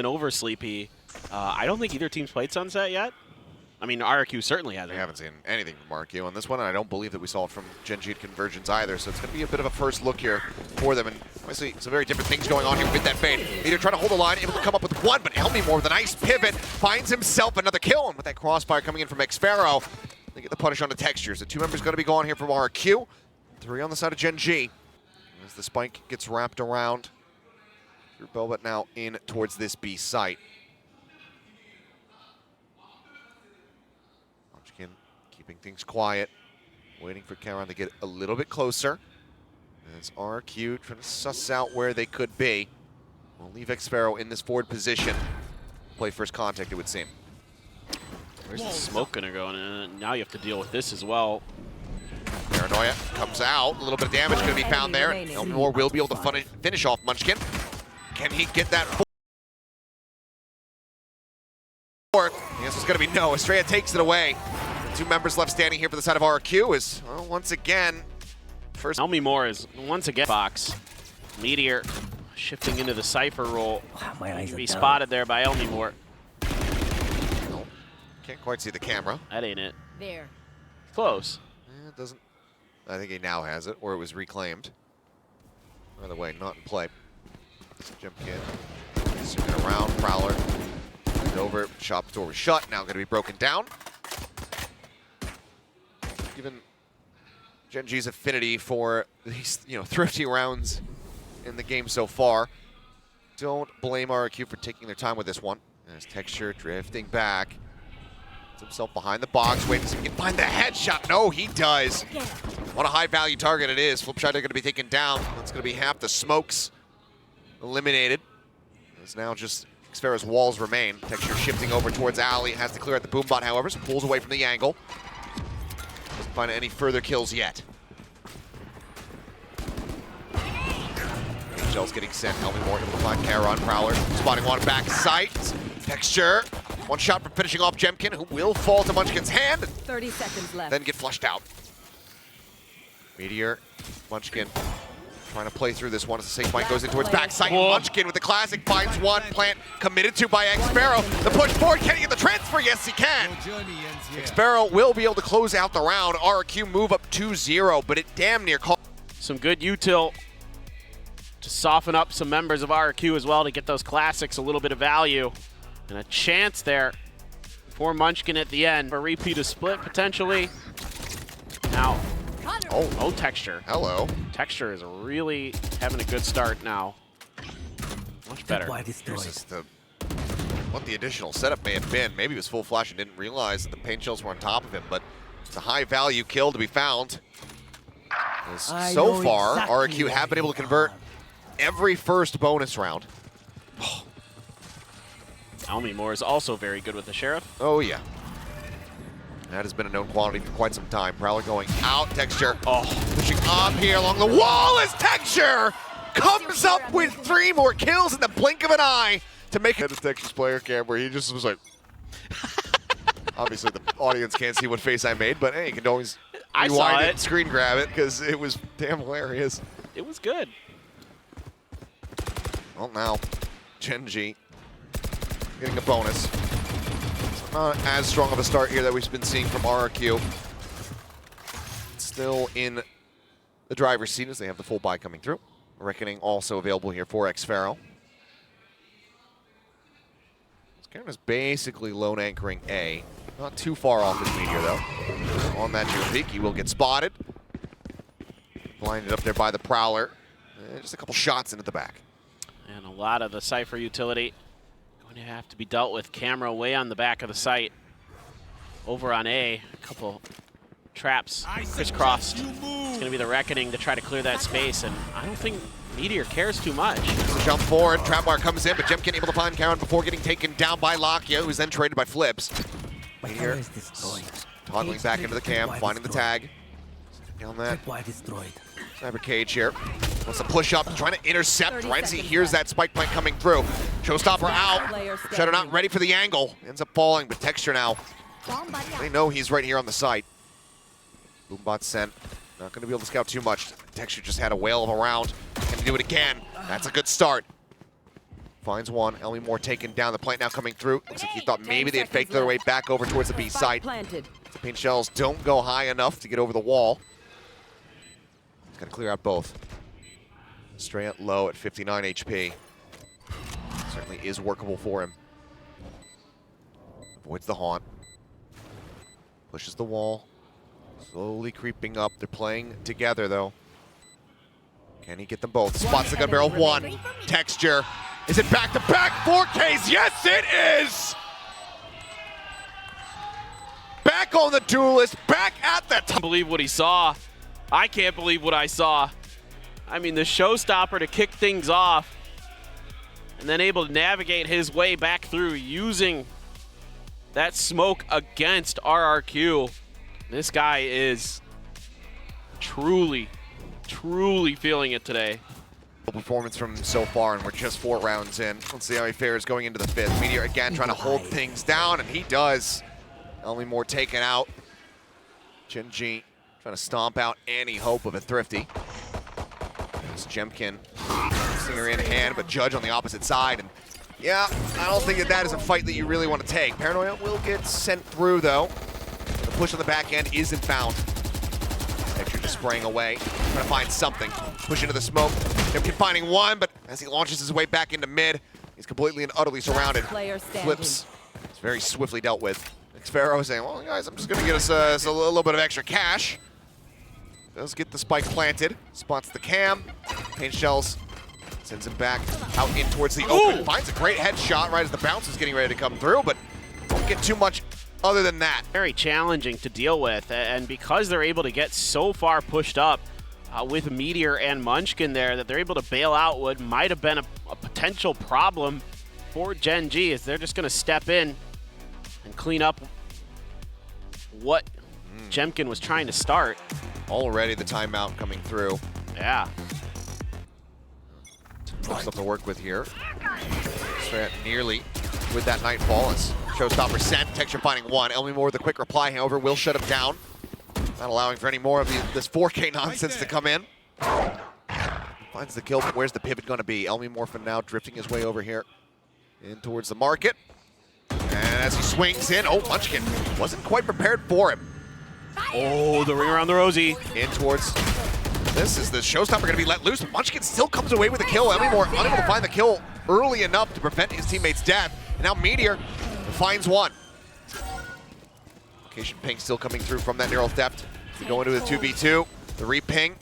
over Sleepy. I don't think either team's played Sunset yet. I mean, RQ certainly hasn't. We haven't seen anything from RQ on this one, and I don't believe that we saw it from Gen.G Convergence either, so it's going to be a bit of a first look here for them, and obviously some very different things going on here with that fade. Meteor trying to hold the line, able to come up with one, but Elmimore with a nice pivot finds himself another kill, and with that crossfire coming in from Xpharaoh, they get the punish on the textures. The two members going to be gone here from RQ, 3 on the side of Gen.G. As the spike gets wrapped around, through Belbet now in towards this B site. Keeping things quiet, waiting for Karan to get a little bit closer. As RQ trying to suss out where they could be. We'll leave Xpharaoh in this forward position. Play first contact, it would seem. Where's the smoke gonna go? And now you have to deal with this as well. Paranoia comes out, a little bit of damage gonna be found there. Elmore will be able to finish off Munchkin. Can he get that fourth? The answer's gonna be no. Estrella takes it away. Two members left standing here for the side of RQ is, well, once again, first. Elmimore is once again box. Meteor shifting into the Cypher role. To be spotted there by Elmimore. No, can't quite see the camera. That ain't it. There. Close. It doesn't. I think he now has it, or it was reclaimed. By the way, not in play. Jump in. Zooming around, Prowler. Over, shop door was shut, now going to be broken down. Given Gen.G's affinity for these, thrifty rounds in the game so far, don't blame RQ for taking their time with this one. There's Texture drifting back. Puts himself behind the box, waiting to see if he can find the headshot. No, he does. What a high-value target it is. Flipshot are going to be taken down. That's going to be half the smokes eliminated. It's now just Xpharaoh's walls remain. Texture shifting over towards Alley. Has to clear out the boombot, however, so pulls away from the angle. Doesn't find any further kills yet. Shells getting sent. Elmimore able to find Karan. Prowler spotting one back sight. Texture. One shot from finishing off Jemkin, who will fall to Munchkin's hand. 30 seconds left. Then get flushed out. Meteor, Munchkin trying to play through this one as the safe point goes in towards backside. Munchkin with the classic finds one. Plant committed to by Xpharaoh. The push forward, can he get the transfer? Yes, he can. Xpharaoh will be able to close out the round. RQ move up 2-0, but it damn near caught. Some good util to soften up some members of RQ as well to get those classics a little bit of value. And a chance there for Munchkin at the end. A repeat of split potentially. Now, oh, Texture. Hello. Texture is really having a good start now. Much better. Here's just what the additional setup may have been. Maybe he was full flash and didn't realize that the paint shells were on top of him, but it's a high value kill to be found. So far, RQ have been able to convert every first bonus round. Elmimore is also very good with the Sheriff. Oh, yeah. That has been a known quantity for quite some time. Prowler going out, Texture. Pushing up here along the wall as Texture comes up with 3 more kills in the blink of an eye to make it. Texture's player cam where he just was like, obviously the audience can't see what face I made, but hey, you can always rewind it and screen grab it because it was damn hilarious. It was good. Well, now Gen.G getting a bonus. So not as strong of a start here that we've been seeing from RQ. Still in the driver's seat as they have the full buy coming through. Reckoning also available here for Xpharaoh. Karan is basically lone anchoring A. Not too far off this Meteor though. On that Geopeak, he will get spotted. Blinded up there by the Prowler. Just a couple shots into the back. And a lot of the Cypher utility going to have to be dealt with. Camera way on the back of the site. Over on A, a couple traps crisscrossed. It's going to be the Reckoning to try to clear that space, and I don't think Meteor cares too much. Jump forward, Trapwire comes in, but Jemkin able to find Karan before getting taken down by Lakia, who's then traded by Flips. Meteor toggling back into the cam, finding the tag. Down that. Cyber Cage here. Wants to push up, trying to intercept. Right as he hears that spike plant coming through. Showstopper out. Shadow not ready for the angle. Ends up falling, but Texture now. They know he's right here on the site. Boombot sent. Not going to be able to scout too much. Texture just had a whale of a round. Can he do it again? That's a good start. finds one. Elmi Moore taken down. The plant now coming through. Looks like he thought maybe they had faked their way back over towards the B site. The paint shells don't go high enough to get over the wall. He's got to clear out both. Estrella low at 59 HP. Certainly is workable for him. Avoids the haunt. Pushes the wall. Slowly creeping up. They're playing together though. Can he get them both? Spots the gun barrel. One. Texture. Is it back to back? 4Ks. Yes, it is. Back on the duelist. Back at the top. Can't believe what he saw. I can't believe what I saw. I mean, the showstopper to kick things off and then able to navigate his way back through using that smoke against RRQ. This guy is truly feeling it today. Performance from him so far, and we're just 4 rounds in. Let's see how he fares going into the 5th. Meteor again trying to hold things down, and he does. Elmi Moore taken out. Gen.G trying to stomp out any hope of a Thrifty. There's Jemkin, Singer in hand, but Judge on the opposite side. And yeah, I don't think that is a fight that you really want to take. Paranoia will get sent through though. The push on the back end isn't found. Texture just spraying away, trying to find something. Push into the smoke. Jemkin finding one, but as he launches his way back into mid, he's completely and utterly surrounded. Flips. It's very swiftly dealt with. Xfero saying, well, guys, I'm just going to get us a little bit of extra cash. Does get the spike planted. Spots the cam. Paint shells. Sends him back out in towards the open. Finds a great headshot right as the bounce is getting ready to come through, but don't get too much other than that. Very challenging to deal with, and because they're able to get so far pushed up with Meteor and Munchkin there, that they're able to bail out what might have been a potential problem for Gen.G, as they're just going to step in and clean up what Jemkin was trying to start. Already the timeout coming through. Yeah. Something to work with here. Nearly with that Nightfall as showstopper sent. Texture finding one. Elmi Moore with a quick reply, however, will shut him down. Not allowing for any more of this 4K nonsense to come in. Finds the kill, but where's the pivot going to be? Elmi Moore for now drifting his way over here in towards the market. And as he swings in, Munchkin wasn't quite prepared for him. Oh, the ring around the rosy. In towards this. Is the showstopper going to be let loose? Munchkin still comes away with a kill. Elmi Moore unable to find the kill early enough to prevent his teammate's death. And now Meteor finds one. Location ping still coming through from that neural theft. To go into the 2v2. The reping.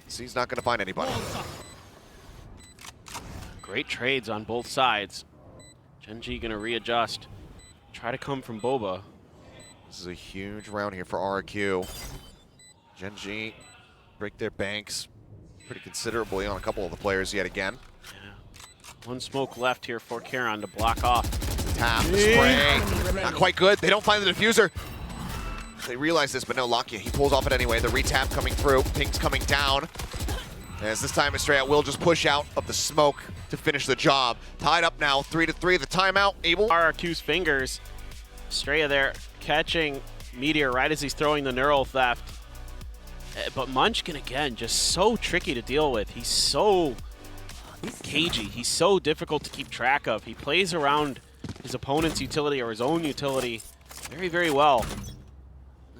So he's not going to find anybody. Great trades on both sides. Gen.G going to readjust. Try to come from Boba. This is a huge round here for RQ. Gen.G break their banks pretty considerably on a couple of the players yet again. Yeah. One smoke left here for Karon to block off. The tap, the spray, not quite good. They don't find the diffuser. They realize this, but no, Lakia, he pulls off it anyway. The retap coming through, ping's coming down. As this time Estrella will just push out of the smoke to finish the job. Tied up now, 3-3, the timeout, able. RRQ's fingers. Estrella there catching Meteor right as he's throwing the neural theft. But Munchkin, again, just so tricky to deal with. He's so cagey. He's so difficult to keep track of. He plays around his opponent's utility or his own utility very well.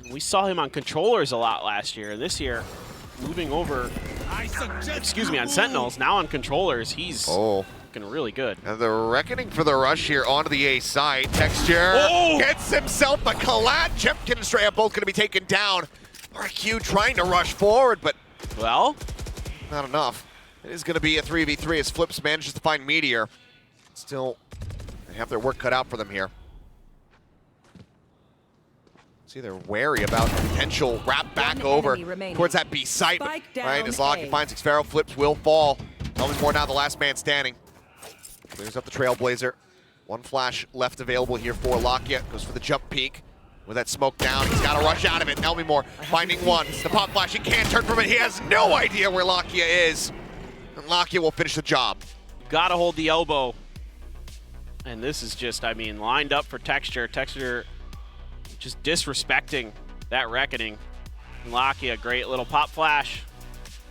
And we saw him on controllers a lot last year, and this year, moving over, on Sentinels, now on controllers, he's looking really good. And the reckoning for the rush here onto the A side. Texture gets himself a collat. Jemkin and Estrella both going to be taken down. RQ trying to rush forward, but well, not enough. It is going to be a 3v3 as Flips manages to find Meteor. Still, they have their work cut out for them here. See, they're wary about the potential wrap back over towards that B site. Right, as Locky finds Xfero, Flips will fall. Elmi Moore now the last man standing. Clears up the Trailblazer. One flash left available here for Lakia. Goes for the jump peek. With that smoke down, he's got to rush out of it. Elmi Moore finding one. The pop flash, he can't turn from it. He has no idea where Lakia is. And Lakia will finish the job. Got to hold the elbow. And this is just, I mean, lined up for Texture. Texture just disrespecting that reckoning. And Lakia, great little pop flash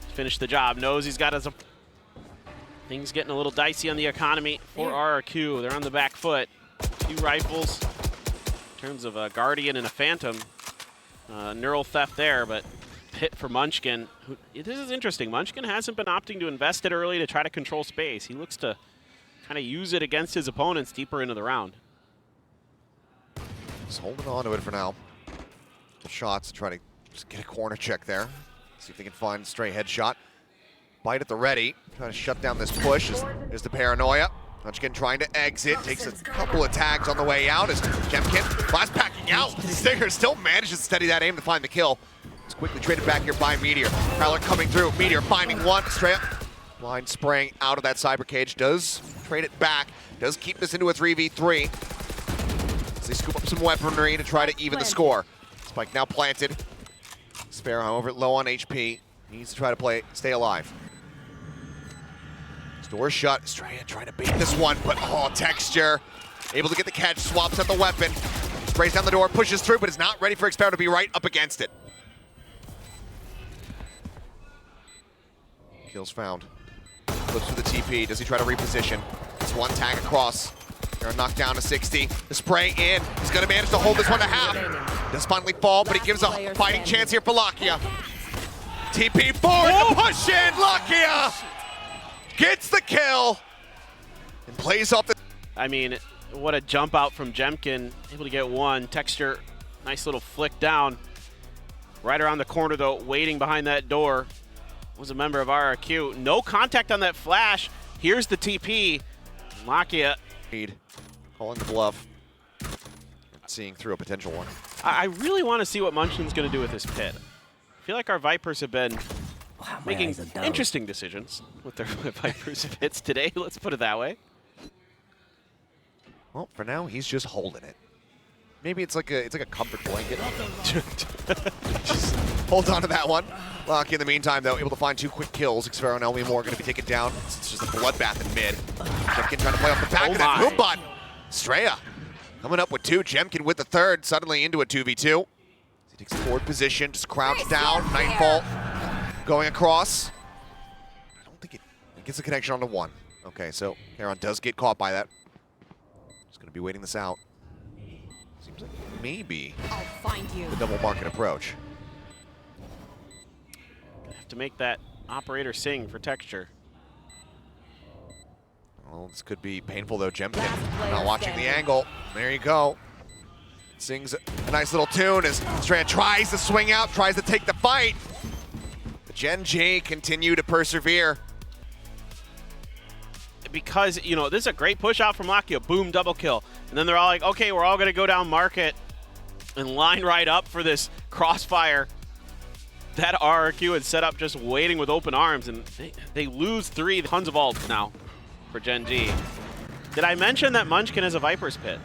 to finish the job. Knows he's got his Things getting a little dicey on the economy for RRQ. They're on the back foot. 2 rifles in terms of a Guardian and a Phantom. Neural theft there, but hit for Munchkin. This is interesting. Munchkin hasn't been opting to invest it early to try to control space. He looks to kind of use it against his opponents deeper into the round. Just holding on to it for now. Shots to try to just get a corner check there. See if they can find a stray headshot. Bite at the ready. Trying to shut down this push. There's the paranoia. Munchkin trying to exit. Takes a couple of tags on the way out as Gen.G blast packing out. Stinger still manages to steady that aim to find the kill. It's quickly traded back here by Meteor. Prowler coming through. Meteor finding one. Straight blind spraying out of that cyber cage. Does trade it back. Does keep this into a 3v3. As they scoop up some weaponry to try to even the score. Spike now planted. Sparrow, however, low on HP. Needs to try to stay alive. Door shut. Estrella trying to bait this one, but Texture able to get the catch, swaps at the weapon, sprays down the door, pushes through, but is not ready for Experiment to be right up against it. Kills found. Flips through the TP. Does he try to reposition? It's one tag across. They're knocked down to 60. The spray in. He's going to manage to hold this one to half. Does finally fall, but he gives a fighting chance here for Lakia. TP forward, the push in. Lakia gets the kill and plays off the... I mean, what a jump out from Jemkin. Able to get one. Texture, nice little flick down. Right around the corner, though, waiting behind that door was a member of RRQ. No contact on that flash. Here's the TP. Lakia. Calling the bluff. Seeing through a potential one. I really want to see what Munchkin's going to do with this pit. I feel like our Vipers have been making interesting decisions with their Vipers pits today. Let's put it that way. Well, for now, he's just holding it. Maybe it's like a comfort blanket. Just hold on to that one. Lock in the meantime, though, able to find 2 quick kills. Xfero and LB Moore going to be taken down. It's just a bloodbath in mid. Jemkin trying to play off the back of that Moombot. Estrella coming up with 2. Jemkin with the 3rd, suddenly into a 2v2. He takes a forward position, just crouched down. Nightfall going across. I don't think it gets a connection onto 1. Okay, so Heron does get caught by that. Just going to be waiting this out. Seems like maybe I'll find you. The double market approach. Have to make that operator sing for Texture. Well, this could be painful, though. Jemkin not watching the angle. There you go. Sings a nice little tune as Strand tries to swing out, tries to take the fight. But Gen.G continue to persevere. Because, you know, this is a great push out from Lakia. Boom, double kill. And then they're all like, okay, we're all going to go down market and line right up for this crossfire. That RRQ had set up just waiting with open arms, and they lose 3. Tons of ults now for Gen.G. Did I mention that Munchkin has a Viper's Pit?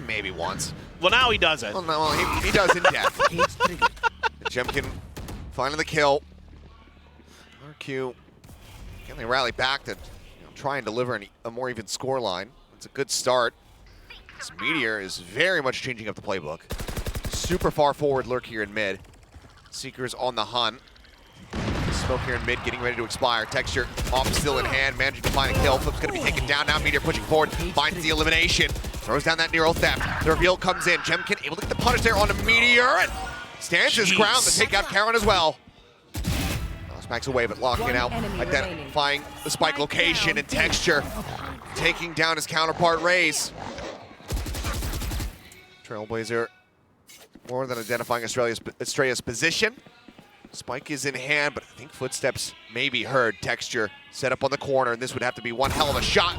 Maybe once. Well, now he doesn't. Well, no, he does in death. Jemkin finding the kill. RQ, can they rally back to try and deliver a more even score line? It's a good start. This Meteor is very much changing up the playbook. Super far forward lurk here in mid. Seekers on the hunt. Smoke here in mid, getting ready to expire. Texture off still in hand, managing to find a kill. Flip's gonna be taken down now. Meteor pushing forward, finds the elimination. Throws down that neural theft. The reveal comes in. Jemkin able to get the punish there on a Meteor and stands his ground to take out Karen as well. Smacks away, but locking it out, identifying the spike location and Texture, taking down his counterpart Raze. Trailblazer more than identifying Estrella's position. Spike is in hand, but I think footsteps may be heard. Texture set up on the corner, and this would have to be one hell of a shot.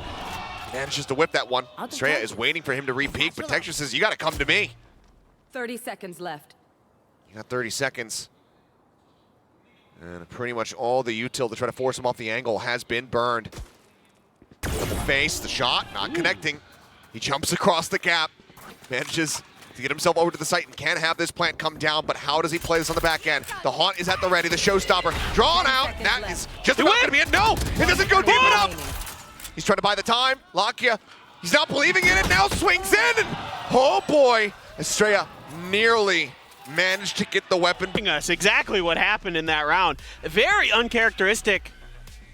Manages to whip that one. Estrella is waiting for him to re-peek, but Texture says, you gotta come to me. 30 seconds left. You got 30 seconds. And pretty much all the util to try to force him off the angle has been burned. Double face, the shot, not connecting. He jumps across the gap, manages to get himself over to the site and can have this plant come down, but how does he play this on the back end? The haunt is at the ready, the showstopper drawn out. That is just about gonna be it. No, it doesn't go deep enough. He's trying to buy the time. Lakia, he's not believing in it, now swings in. And, oh boy, Estrella nearly managed to get the weapon. Us exactly what happened in that round. Very uncharacteristic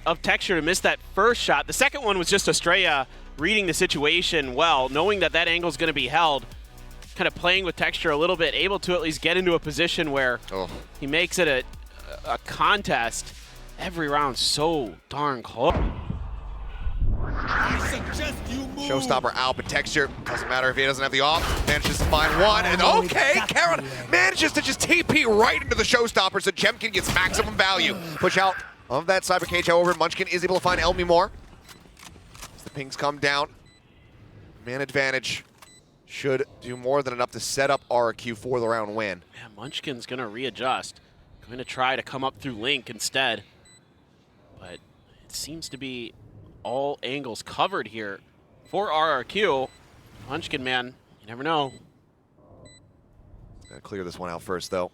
of Texture to miss that first shot. The second one was just Estrella reading the situation well, knowing that that angle is going to be held, kind of playing with Texture a little bit, able to at least get into a position where he makes it a contest. Every round so darn close. Showstopper out, but Texture, doesn't matter if he doesn't have the off, manages to find one, and okay, Karen manages to just TP right into the Showstopper, so Gen.G gets maximum value. Push out of that Cyber Cage, however, Munchkin is able to find Elmi more. As the pings come down, man advantage should do more than enough to set up RRQ for the round win. Yeah, Munchkin's gonna readjust. Going to try to come up through Link instead, but it seems to be all angles covered here for RRQ. Munchkin, man, you never know. Gotta clear this one out first, though.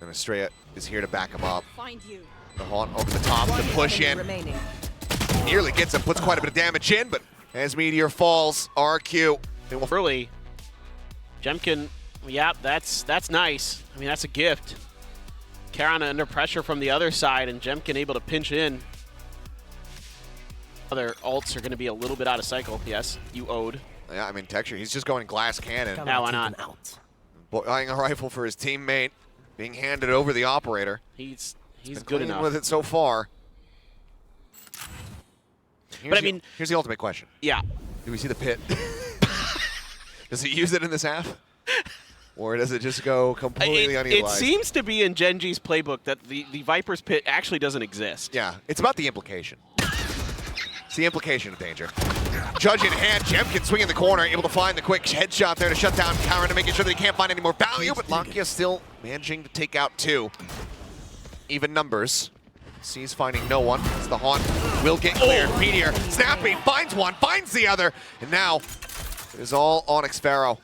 And Estrella is here to back him up. Find you. The Haunt over the top, the push in. Remaining. Nearly gets him, puts quite a bit of damage in, but as Meteor falls, RRQ. Early, Gen.G, yeah, that's nice. I mean, that's a gift. Karan under pressure from the other side, and Gen.G able to pinch in. Other ults are going to be a little bit out of cycle. Yes, you owed. Yeah, I mean, Texture, he's just going glass cannon. Now why not? Buying a rifle for his teammate, being handed over the operator. He's good enough with it so far. But I mean, here's the ultimate question. Yeah. Do we see the pit? Does he use it in this half? Or does it just go completely unutilized? It seems to be in Gen.G's playbook that the Viper's pit actually doesn't exist. Yeah, it's about the implication. It's the implication of danger. Judge in hand, Gen.G swing in the corner, able to find the quick headshot there to shut down Karan to make sure that he can't find any more value, but Lakia still managing to take out two. Even numbers. Sees finding no one. It's the Haunt. Will get cleared. Meteor snapping, finds one, finds the other, and now it is all on Xpharaoh.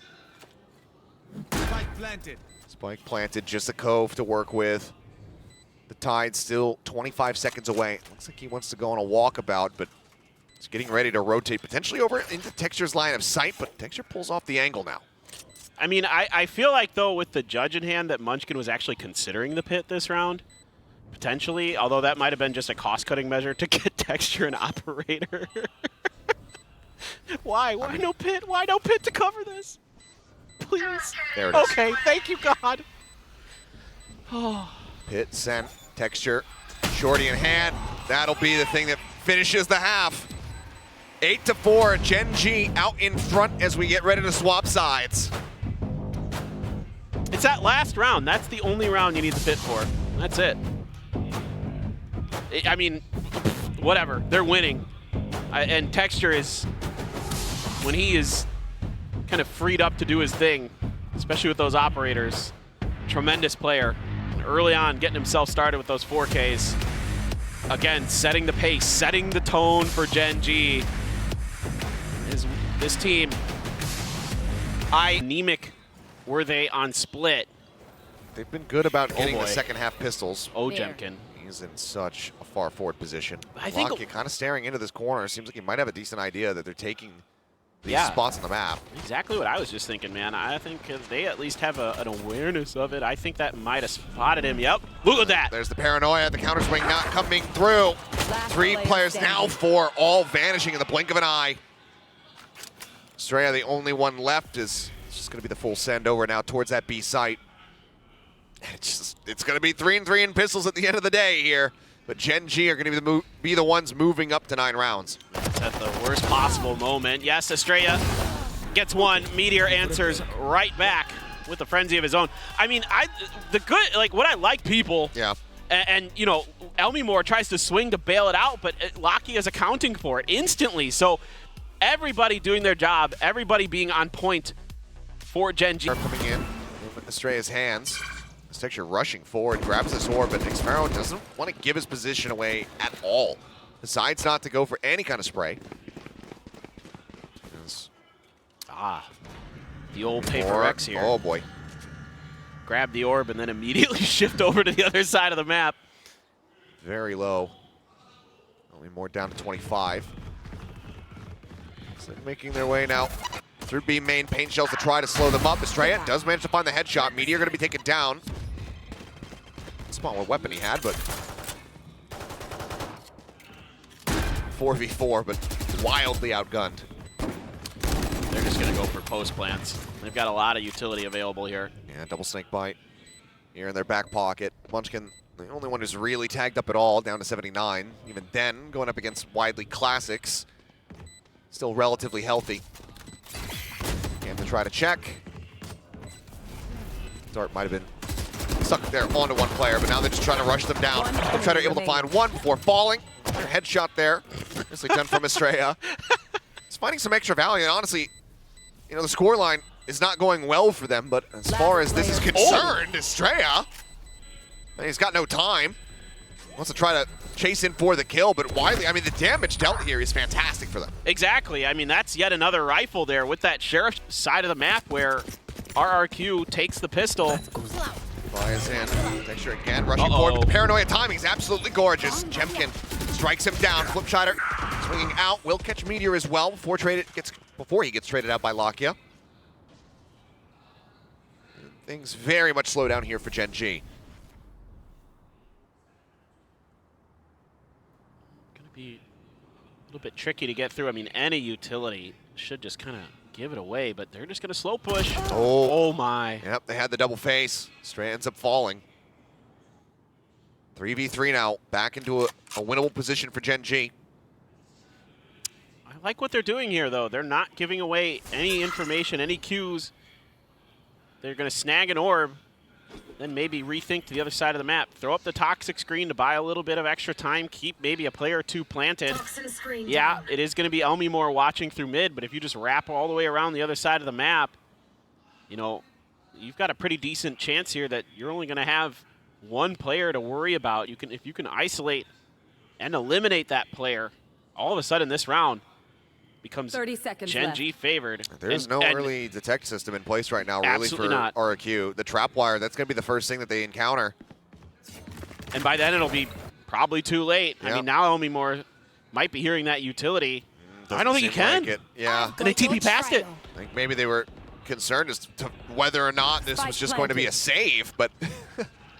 Spike planted. Spike planted, just a cove to work with. The Tide still 25 seconds away. Looks like he wants to go on a walkabout, but he's getting ready to rotate potentially over into Texture's line of sight, but Texture pulls off the angle now. I mean, I feel like, though, with the Judge in hand, that Munchkin was actually considering the pit this round. Potentially, although that might have been just a cost-cutting measure to get Texture and Operator. Why? Why no pit? Why no pit to cover this? Please. There it is. Okay, thank you, God. Oh. Pit sent, Texture, shorty in hand. That'll be the thing that finishes the half. 8-4, Gen.G out in front as we get ready to swap sides. It's that last round. That's the only round you need the pit for. That's it. I mean, whatever. They're winning. And Texture is, when he is kind of freed up to do his thing, especially with those operators, tremendous player. And early on, getting himself started with those 4Ks. Again, setting the pace, setting the tone for Gen.G. This team, anemic were they on split. They've been good about getting the second half pistols. Oh, Gen.G. He's in such a far forward position. I think Lakia kind of staring into this corner. Seems like he might have a decent idea that they're taking these spots on the map. Exactly what I was just thinking, man. I think they at least have an awareness of it. I think that might have spotted him. Yep. Look at that. There's the paranoia. The counter swing not coming through. Three players now, four, all vanishing in the blink of an eye. Estrella, the only one left, is just going to be the full send over now towards that B site. It's going to be 3-3 in pistols at the end of the day here. But Gen.G are going to be the ones moving up to 9 rounds. It's at the worst possible moment. Yes, Estrella gets one. Meteor answers right back with a frenzy of his own. I mean, what I like people. Yeah. And you know, Elmi Moore tries to swing to bail it out, but Lakia is accounting for it instantly. So everybody doing their job, everybody being on point for Gen.G. Coming in Estrella's hands. Texture rushing forward, grabs the sword, but Xpharaoh doesn't want to give his position away at all. Decides not to go for any kind of spray. The old paper X here. Oh boy. Grab the orb and then immediately shift over to the other side of the map. Very low. Only more down to 25. So making their way now through B main. Paint shells to try to slow them up. Estrella does manage to find the headshot. Meteor going to be taken down. Small what weapon he had, but 4v4, but wildly outgunned. They're just going to go for post plants. They've got a lot of utility available here. Yeah, double snake bite here in their back pocket. Munchkin, the only one who's really tagged up at all, down to 79. Even then, going up against widely classics, still relatively healthy. Cam to try to check. Dart might have been stuck there onto one player, but now they're just trying to rush them down. They're trying to able to find one before falling. Their headshot there. Nicely done from Estrella. It's finding some extra value, and honestly, you know, the scoreline is not going well for them, but as far as this is concerned, Estrella, he's got no time. Wants to try to chase in for the kill, but widely, I mean, the damage dealt here is fantastic for them. Exactly. I mean, that's yet another rifle there with that sheriff side of the map where RRQ takes the pistol. Flies in. Texture again, rushing forward. But the paranoia timing is absolutely gorgeous. Gen.G strikes him down. Flipshider swinging out. Will catch Meteor as well before he gets traded out by Lakia. Things very much slow down here for Gen.G. Gonna be a little bit tricky to get through. I mean, any utility should just kind of give it away, but they're just gonna slow push. Oh my. Yep, they had the double face. Stray ends up falling. 3v3 now, back into a winnable position for Gen.G. I like what they're doing here, though. They're not giving away any information, any cues. They're going to snag an orb, then maybe rethink to the other side of the map. Throw up the toxic screen to buy a little bit of extra time, keep maybe a player or two planted. Yeah, it is going to be Elmimore watching through mid, but if you just wrap all the way around the other side of the map, you know, you've got a pretty decent chance here that you're only going to have one player to worry about. If you can isolate and eliminate that player, all of a sudden this round becomes 30 seconds Gen.G left. favored. There's no early detect system in place right now, really, for RRQ. The trap wire, that's going to be the first thing that they encounter. And by then it'll be probably too late. Yep. I mean, now Elmimore might be hearing that utility. I don't think he can. Like yeah. And they TP past it. I think maybe they were concerned as to whether or not this was just going to be a save, but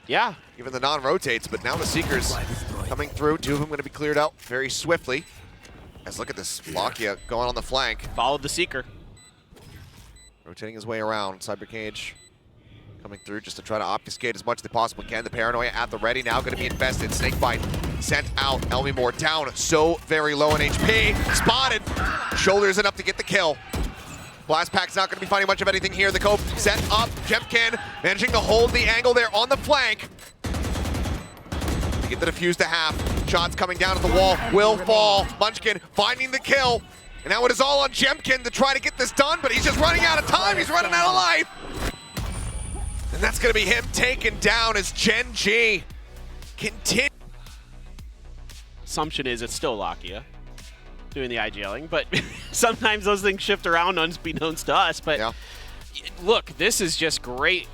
yeah, even the non-rotates. But now the Seekers coming through. Two of them going to be cleared out very swiftly. As look at this, Lakia going on the flank. Followed the Seeker. Rotating his way around. Cyber Cage coming through just to try to obfuscate as much as they possibly can. The paranoia at the ready now going to be invested. Snakebite sent out. Elmimore down so very low in HP. Spotted. Shoulders it up to get the kill. Blast Pack's not going to be finding much of anything here. The Cope set up. Gen.G managing to hold the angle there on the flank. Get the defuse to half. Shots coming down at the wall. Will fall. Munchkin finding the kill. And now it is all on Gen.G to try to get this done, but he's just running out of time. He's running out of life. And that's going to be him taken down as Gen.G continue. Assumption is it's still Lakia doing the IGLing, but sometimes those things shift around unbeknownst to us. But yeah. Look, this is just great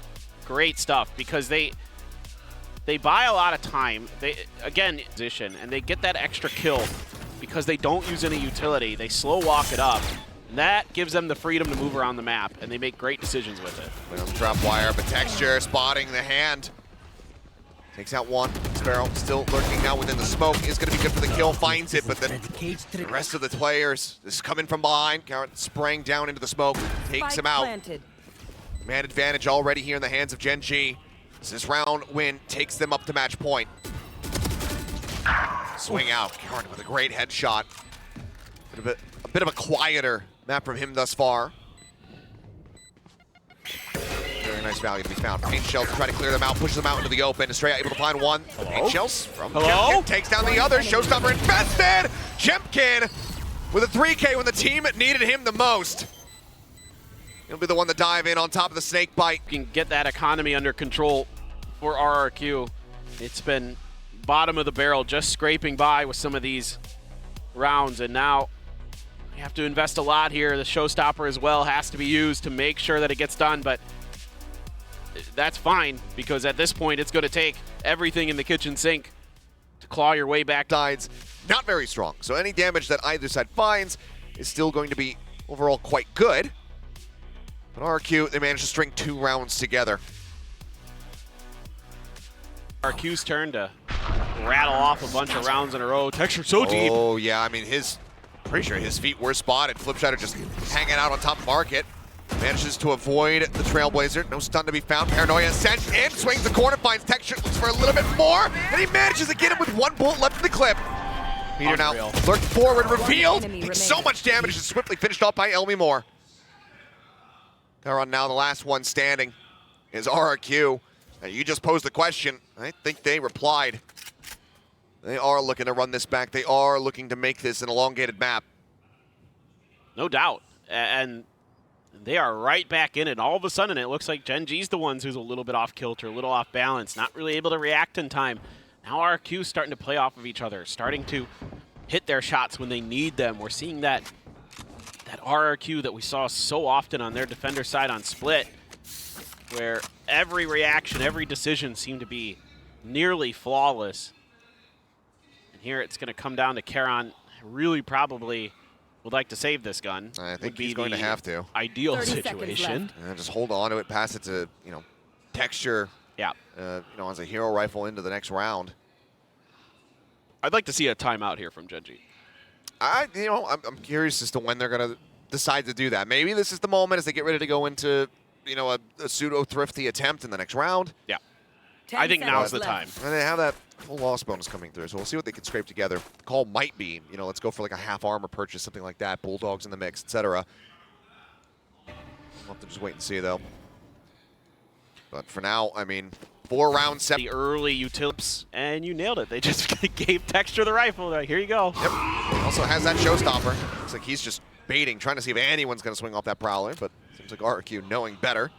stuff because they buy a lot of time. They, again, position, and they get that extra kill because they don't use any utility. They slow walk it up. And that gives them the freedom to move around the map, and they make great decisions with it. Well, drop wire, but Texture spotting the hand. Takes out one. Sparrow still lurking now within the smoke. Is going to be good for the kill. Finds it, but then the rest of the players is coming from behind. Garrett spraying down into the smoke. Takes him out. Man advantage already here in the hands of Gen.G. This round win takes them up to match point. Swing out. Garrett with a great headshot. A bit of a quieter map from him thus far. Very nice value to be found. Paint shells to try to clear them out, pushes them out into the open. Estrella able to find one. Paint shells from Gen.G takes down the other. Showstopper infested. Gen.G with a 3K when the team needed him the most. He'll be the one to dive in on top of the snake bite. You can get that economy under control for RRQ. It's been bottom of the barrel, just scraping by with some of these rounds, and now you have to invest a lot here. The showstopper as well has to be used to make sure that it gets done, but that's fine because at this point it's going to take everything in the kitchen sink to claw your way back. Sides not very strong, so any damage that either side finds is still going to be overall quite good. But RRQ, they managed to string 2 rounds together. RQ's turn to rattle off a bunch of rounds in a row. Texture so deep. Oh, yeah, I mean, pretty sure his feet were spotted. Flipshider just hanging out on top of Market. Manages to avoid the Trailblazer. No stun to be found. Paranoia sent in, swings the corner, finds Texture, looks for a little bit more, and he manages to get him with one bullet left in the clip. Meteor now lurked forward, revealed, takes so much damage, and swiftly finished off by Elmi Moore. Karan now the last one standing is RRQ. And you just posed the question. I think they replied. They are looking to run this back. They are looking to make this an elongated map. No doubt. And they are right back in it. All of a sudden, it looks like Gen.G's the ones who's a little bit off kilter, a little off balance, not really able to react in time. Now RQ's starting to play off of each other, starting to hit their shots when they need them. We're seeing that RRQ that we saw so often on their defender side on Split, where every reaction, every decision seemed to be nearly flawless. And here it's going to come down to Karan. Really probably would like to save this gun. I think he's going to have to. Ideal situation. And just hold on to it, pass it to, Texture. Yeah. As a hero rifle into the next round. I'd like to see a timeout here from Gen.G. I'm curious as to when they're going to decide to do that. Maybe this is the moment as they get ready to go into, a pseudo-thrifty attempt in the next round. Yeah. I think now's the time. And they have that full loss bonus coming through, so we'll see what they can scrape together. The call might be, let's go for like a half armor purchase, something like that. Bulldogs in the mix, etc. We'll have to just wait and see, though. But for now, 4 rounds, 7. The early utilities, and you nailed it. They just gave Texture the rifle. Like, here you go. Yep. Also has that showstopper. Looks like he's just baiting, trying to see if anyone's going to swing off that Prowler, but seems like RQ knowing better.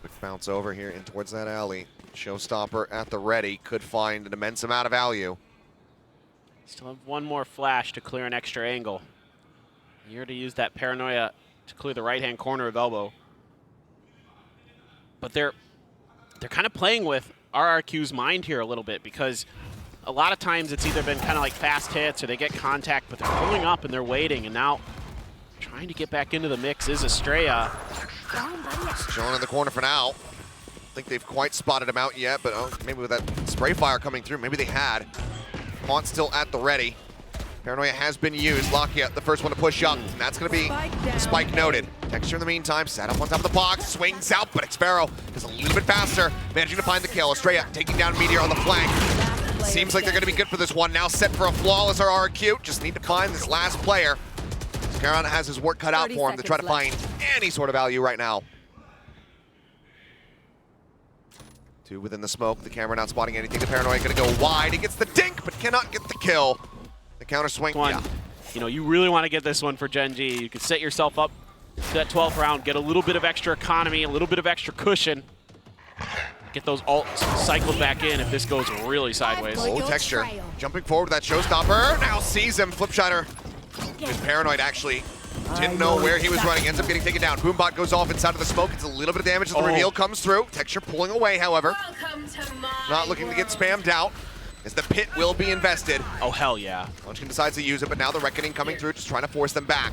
Quick bounce over here in towards that alley. Showstopper at the ready. Could find an immense amount of value. Still have one more flash to clear an extra angle. Here to use that Paranoia to clear the right-hand corner of Elbow. But they're kind of playing with RRQ's mind here a little bit, because a lot of times it's either been kind of like fast hits or they get contact, but they're pulling up and they're waiting, and now trying to get back into the mix is Estrella. Showing in the corner for now. I think they've quite spotted him out yet, but maybe with that spray fire coming through, maybe they had. Mont still at the ready. Paranoia has been used. Lakia, the first one to push up, and that's going to be spike noted. Texture in the meantime, set up on top of the box, swings out, but Xfero is a little bit faster, managing to find the kill. Estrella taking down Meteor on the flank. Seems like they're going to be good for this one. Now set for a flawless RRQ. Just need to find this last player. Karan has his work cut out for him to try to find any sort of value right now. 2 within the smoke. The camera not spotting anything. The Paranoia going to go wide. He gets the dink, but cannot get the kill. The counter swing. Yeah. You really want to get this one for Gen.G. You can set yourself up to that 12th round, get a little bit of extra economy, a little bit of extra cushion. Get those ults cycled back in if this goes really sideways. Oh, Texture jumping forward with that showstopper. Now sees him. Flipshider is paranoid, actually. Didn't know where he was running. Ends up getting taken down. Boombot goes off inside of the smoke. It's a little bit of damage as the reveal comes through. Texture pulling away, however. Not looking to get spammed out, as the pit will be invested. Oh, hell yeah. Munchkin decides to use it, but now the Reckoning coming through, just trying to force them back.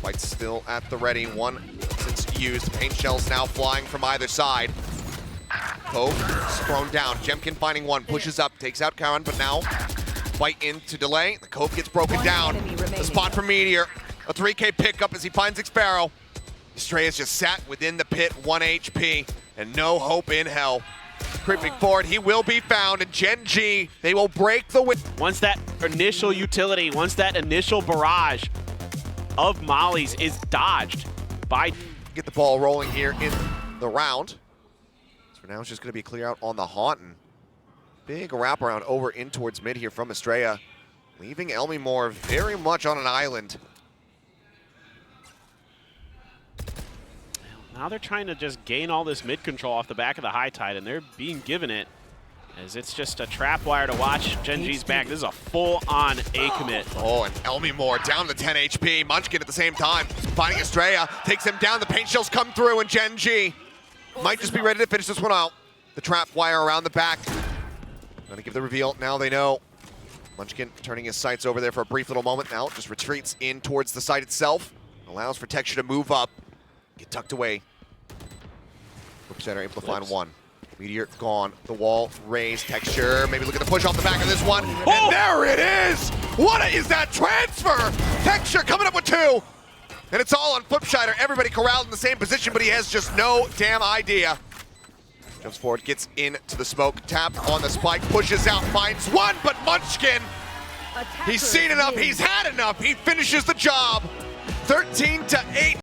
Fight's still at the ready. One since used. Paint shells now flying from either side. Cove thrown down. Jemkin finding one, pushes up, takes out Karan, but now fight in to delay. The Cove gets broken down. The spot for Meteor. A 3K pickup as he finds Xfero. Estrella's just sat within the pit, 1 HP, and no hope in hell. Creeping forward, he will be found, and Gen.G, they will break the win. Once that initial utility, once that initial barrage of mollies is dodged by... Get the ball rolling here in the round. So for now, it's just going to be clear out on the Haunton. Big wraparound over in towards mid here from Estrella, leaving Elmi Moore very much on an island. Now they're trying to just gain all this mid control off the back of the high tide, and they're being given it, as it's just a trap wire to watch Gen.G's back. This is a full-on A commit. Oh, and Elmi Moore down to 10 HP. Munchkin at the same time, finding Estrella, takes him down. The paint shells come through, and Gen.G might just be ready to finish this one out. The trap wire around the back. Gonna give the reveal, now they know. Munchkin turning his sights over there for a brief little moment now, just retreats in towards the site itself. Allows for Texture to move up, get tucked away. Center able to find one. Meteor gone. The wall raised. Texture. Maybe look at the push off the back of this one. And there it is! What is that transfer? Texture coming up with 2. And it's all on Flipshider. Everybody corralled in the same position, but he has just no damn idea. Jumps forward, gets into the smoke, tap on the spike, pushes out, finds one, but Munchkin, he's seen enough, he's had enough, he finishes the job. 13-8.